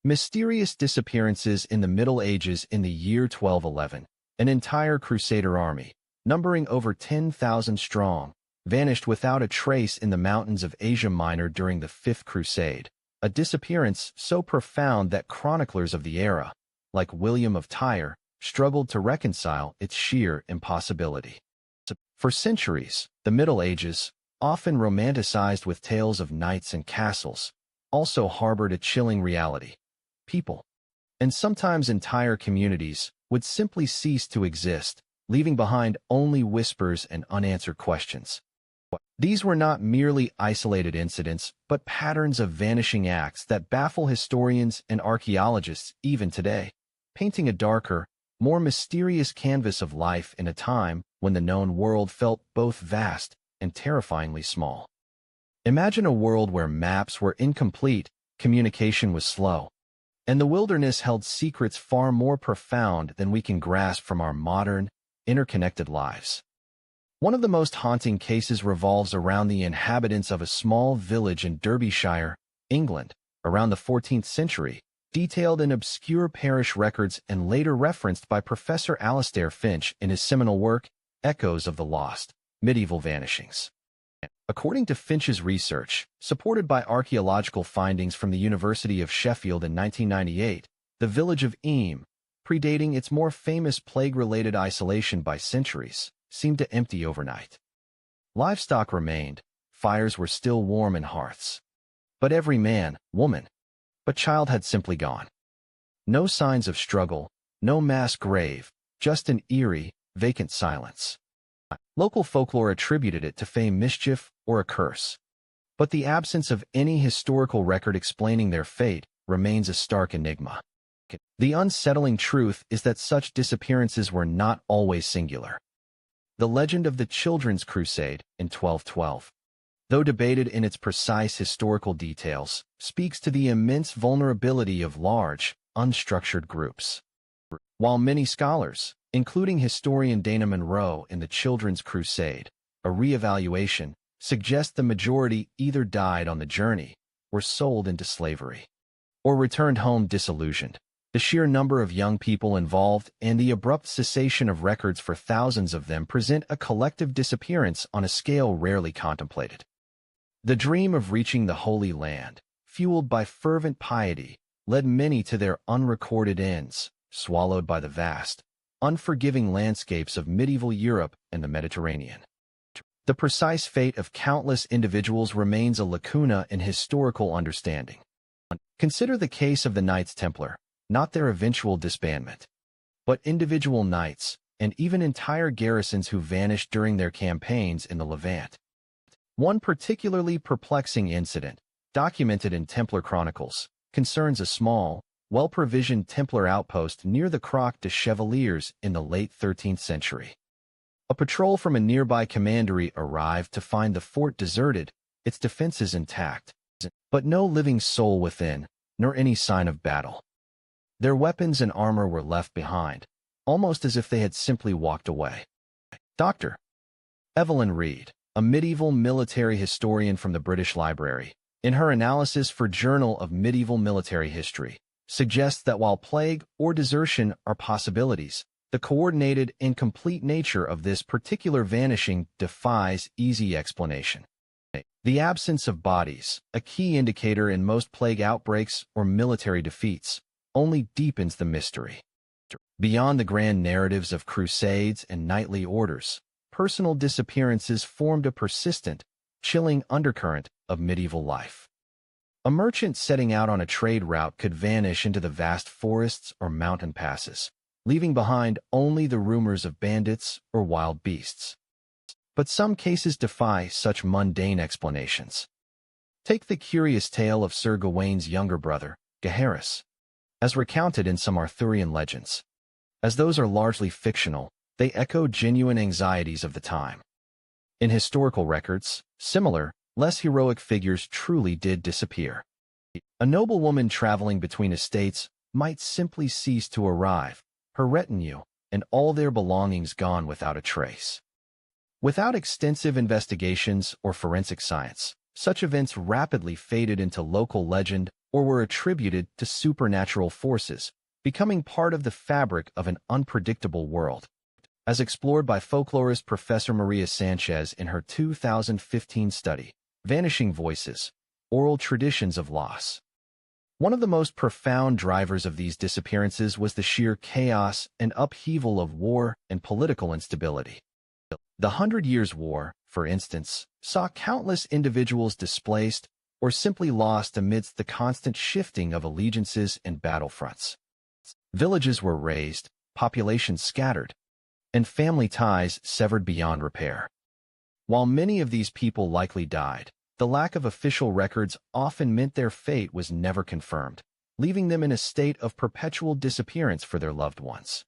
Mysterious disappearances in the Middle Ages. In the year 1211, an entire Crusader army, numbering over 10,000 strong, vanished without a trace in the mountains of Asia Minor during the Fifth Crusade, a disappearance so profound that chroniclers of the era, like William of Tyre, struggled to reconcile its sheer impossibility. For centuries, the Middle Ages, often romanticized with tales of knights and castles, also harbored a chilling reality. People, and sometimes entire communities, would simply cease to exist, leaving behind only whispers and unanswered questions. These were not merely isolated incidents, but patterns of vanishing acts that baffle historians and archaeologists even today, painting a darker, more mysterious canvas of life in a time when the known world felt both vast and terrifyingly small. Imagine a world where maps were incomplete, communication was slow, and the wilderness held secrets far more profound than we can grasp from our modern, interconnected lives. One of the most haunting cases revolves around the inhabitants of a small village in Derbyshire, England, around the 14th century, detailed in obscure parish records and later referenced by Professor Alastair Finch in his seminal work, Echoes of the Lost, Medieval Vanishings. According to Finch's research, supported by archaeological findings from the University of Sheffield in 1998, the village of Eyam, predating its more famous plague-related isolation by centuries, seemed to empty overnight. Livestock remained, fires were still warm in hearths. But every man, woman, but child had simply gone. No signs of struggle, no mass grave, just an eerie, vacant silence. Local folklore attributed it to fey mischief or a curse. But the absence of any historical record explaining their fate remains a stark enigma. The unsettling truth is that such disappearances were not always singular. The legend of the Children's Crusade in 1212, though debated in its precise historical details, speaks to the immense vulnerability of large, unstructured groups. While many scholars, including historian Dana Munro in The Children's Crusade, a re-evaluation, suggest the majority either died on the journey, were sold into slavery, or returned home disillusioned. The sheer number of young people involved and the abrupt cessation of records for thousands of them present a collective disappearance on a scale rarely contemplated. The dream of reaching the Holy Land, fueled by fervent piety, led many to their unrecorded ends, swallowed by the vast, unforgiving landscapes of medieval Europe and the Mediterranean. The precise fate of countless individuals remains a lacuna in historical understanding. Consider the case of the Knights Templar, not their eventual disbandment, but individual knights and even entire garrisons who vanished during their campaigns in the Levant. One particularly perplexing incident, documented in Templar chronicles, concerns a small, well-provisioned Templar outpost near the Croix de Chevaliers in the late 13th century. A patrol from a nearby commandery arrived to find the fort deserted, its defenses intact, but no living soul within, nor any sign of battle. Their weapons and armor were left behind, almost as if they had simply walked away. Dr. Evelyn Reed, a medieval military historian from the British Library, in her analysis for Journal of Medieval Military History, suggests that while plague or desertion are possibilities, the coordinated and complete nature of this particular vanishing defies easy explanation. The absence of bodies, a key indicator in most plague outbreaks or military defeats, only deepens the mystery. Beyond the grand narratives of crusades and knightly orders, personal disappearances formed a persistent, chilling undercurrent of medieval life. A merchant setting out on a trade route could vanish into the vast forests or mountain passes, leaving behind only the rumors of bandits or wild beasts. But some cases defy such mundane explanations. Take the curious tale of Sir Gawain's younger brother, Gaheris, as recounted in some Arthurian legends. As those are largely fictional, they echo genuine anxieties of the time. In historical records, similar, less heroic figures truly did disappear. A noblewoman traveling between estates might simply cease to arrive, her retinue and all their belongings gone without a trace. Without extensive investigations or forensic science, such events rapidly faded into local legend or were attributed to supernatural forces, becoming part of the fabric of an unpredictable world. As explored by folklorist Professor Maria Sanchez in her 2015 study, Vanishing Voices, Oral Traditions of Loss. One of the most profound drivers of these disappearances was the sheer chaos and upheaval of war and political instability. The Hundred Years' War, for instance, saw countless individuals displaced or simply lost amidst the constant shifting of allegiances and battlefronts. Villages were razed, populations scattered, and family ties severed beyond repair. While many of these people likely died, the lack of official records often meant their fate was never confirmed, leaving them in a state of perpetual disappearance for their loved ones.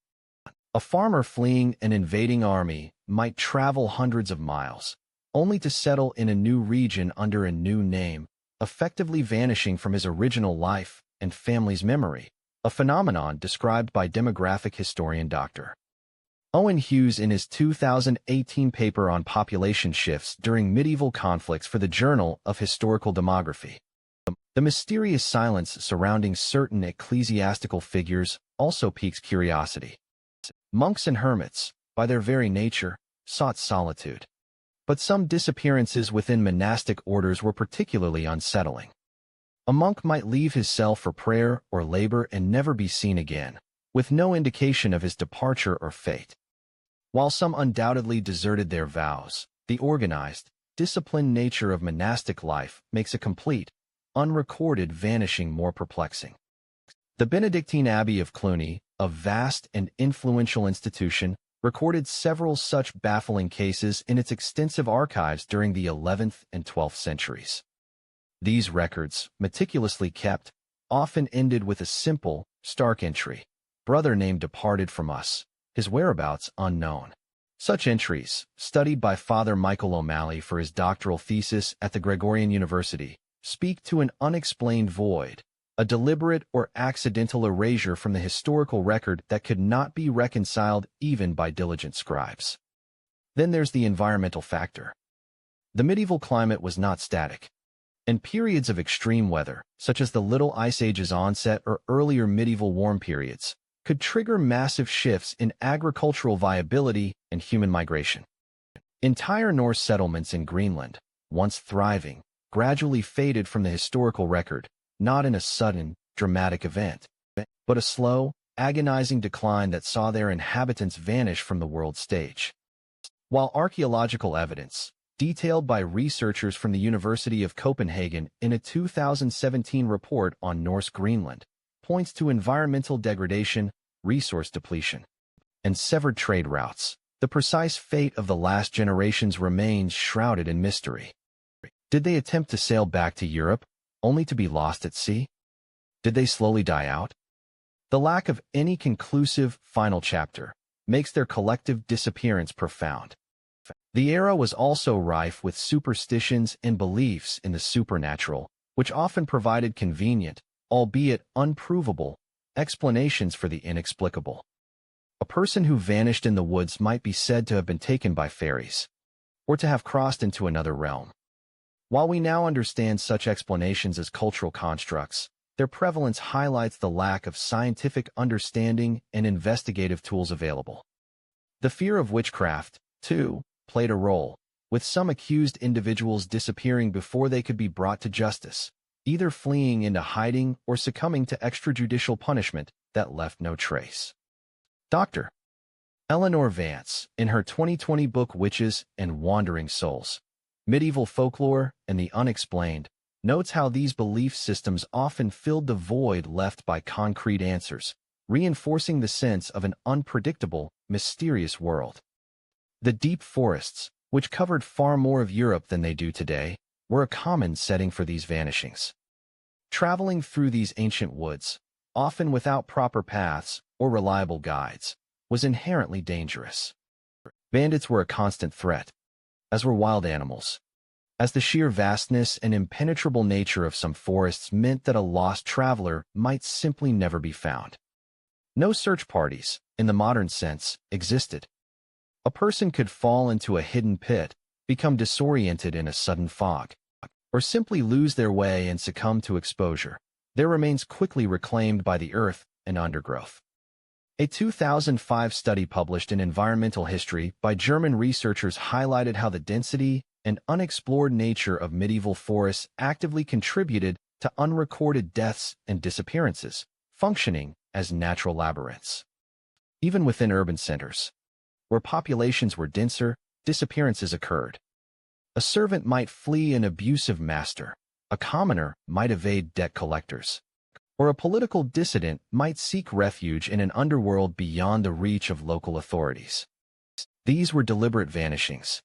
A farmer fleeing an invading army might travel hundreds of miles, only to settle in a new region under a new name, effectively vanishing from his original life and family's memory, a phenomenon described by demographic historian Dr. Owen Hughes in his 2018 paper on population shifts during medieval conflicts for the Journal of Historical Demography. The mysterious silence surrounding certain ecclesiastical figures also piques curiosity. Monks and hermits, by their very nature, sought solitude. But some disappearances within monastic orders were particularly unsettling. A monk might leave his cell for prayer or labor and never be seen again, with no indication of his departure or fate. While some undoubtedly deserted their vows, the organized, disciplined nature of monastic life makes a complete, unrecorded vanishing more perplexing. The Benedictine Abbey of Cluny, a vast and influential institution, recorded several such baffling cases in its extensive archives during the 11th and 12th centuries. These records, meticulously kept, often ended with a simple, stark entry: "Brother named departed from us, his whereabouts unknown." Such entries, studied by Father Michael O'Malley for his doctoral thesis at the Gregorian University, speak to an unexplained void, a deliberate or accidental erasure from the historical record that could not be reconciled even by diligent scribes. Then there's the environmental factor. The medieval climate was not static, and periods of extreme weather, such as the Little Ice Age's onset or earlier medieval warm periods, could trigger massive shifts in agricultural viability and human migration. Entire Norse settlements in Greenland, once thriving, gradually faded from the historical record, not in a sudden, dramatic event, but a slow, agonizing decline that saw their inhabitants vanish from the world stage. While archaeological evidence, detailed by researchers from the University of Copenhagen in a 2017 report on Norse Greenland, points to environmental degradation, resource depletion, and severed trade routes, the precise fate of the last generations remains shrouded in mystery. Did they attempt to sail back to Europe, only to be lost at sea? Did they slowly die out? The lack of any conclusive final chapter makes their collective disappearance profound. The era was also rife with superstitions and beliefs in the supernatural, which often provided convenient, albeit unprovable, explanations for the inexplicable. A person who vanished in the woods might be said to have been taken by fairies, or to have crossed into another realm. While we now understand such explanations as cultural constructs, their prevalence highlights the lack of scientific understanding and investigative tools available. The fear of witchcraft, too, played a role, with some accused individuals disappearing before they could be brought to justice, either fleeing into hiding or succumbing to extrajudicial punishment that left no trace. Dr. Eleanor Vance, in her 2020 book Witches and Wandering Souls, Medieval Folklore and the Unexplained, notes how these belief systems often filled the void left by concrete answers, reinforcing the sense of an unpredictable, mysterious world. The deep forests, which covered far more of Europe than they do today, were a common setting for these vanishings. Traveling through these ancient woods, often without proper paths or reliable guides, was inherently dangerous. Bandits were a constant threat, as were wild animals, as the sheer vastness and impenetrable nature of some forests meant that a lost traveler might simply never be found. No search parties, in the modern sense, existed. A person could fall into a hidden pit, become disoriented in a sudden fog, or simply lose their way and succumb to exposure, their remains quickly reclaimed by the earth and undergrowth. A 2005 study published in Environmental History by German researchers highlighted how the density and unexplored nature of medieval forests actively contributed to unrecorded deaths and disappearances, functioning as natural labyrinths. Even within urban centers, where populations were denser, disappearances occurred. A servant might flee an abusive master, a commoner might evade debt collectors, or a political dissident might seek refuge in an underworld beyond the reach of local authorities. These were deliberate vanishings,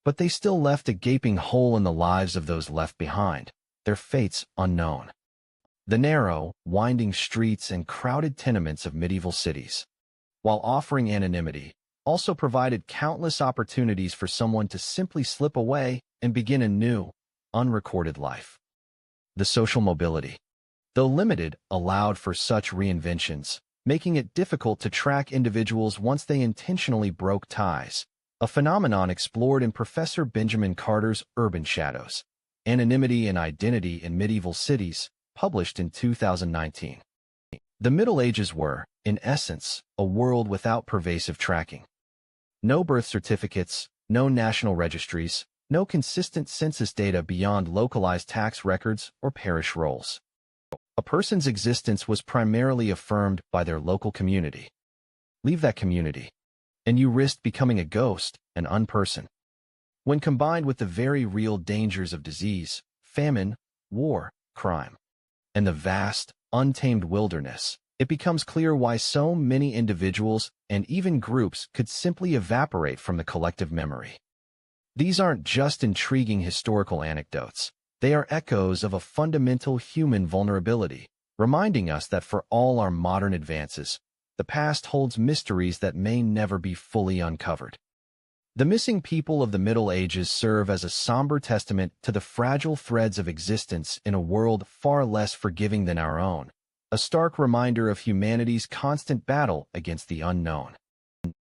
but they still left a gaping hole in the lives of those left behind, their fates unknown. The narrow, winding streets and crowded tenements of medieval cities, while offering anonymity, also provided countless opportunities for someone to simply slip away and begin a new, unrecorded life. The social mobility, though limited, allowed for such reinventions, making it difficult to track individuals once they intentionally broke ties, a phenomenon explored in Professor Benjamin Carter's Urban Shadows, Anonymity and Identity in Medieval Cities, published in 2019. The Middle Ages were, in essence, a world without pervasive tracking. No birth certificates, no national registries, no consistent census data beyond localized tax records or parish rolls. A person's existence was primarily affirmed by their local community. Leave that community, and you risked becoming a ghost, an unperson. When combined with the very real dangers of disease, famine, war, crime, and the vast, untamed wilderness, it becomes clear why so many individuals and even groups could simply evaporate from the collective memory. These aren't just intriguing historical anecdotes. They are echoes of a fundamental human vulnerability, reminding us that for all our modern advances, the past holds mysteries that may never be fully uncovered. The missing people of the Middle Ages serve as a somber testament to the fragile threads of existence in a world far less forgiving than our own, a stark reminder of humanity's constant battle against the unknown.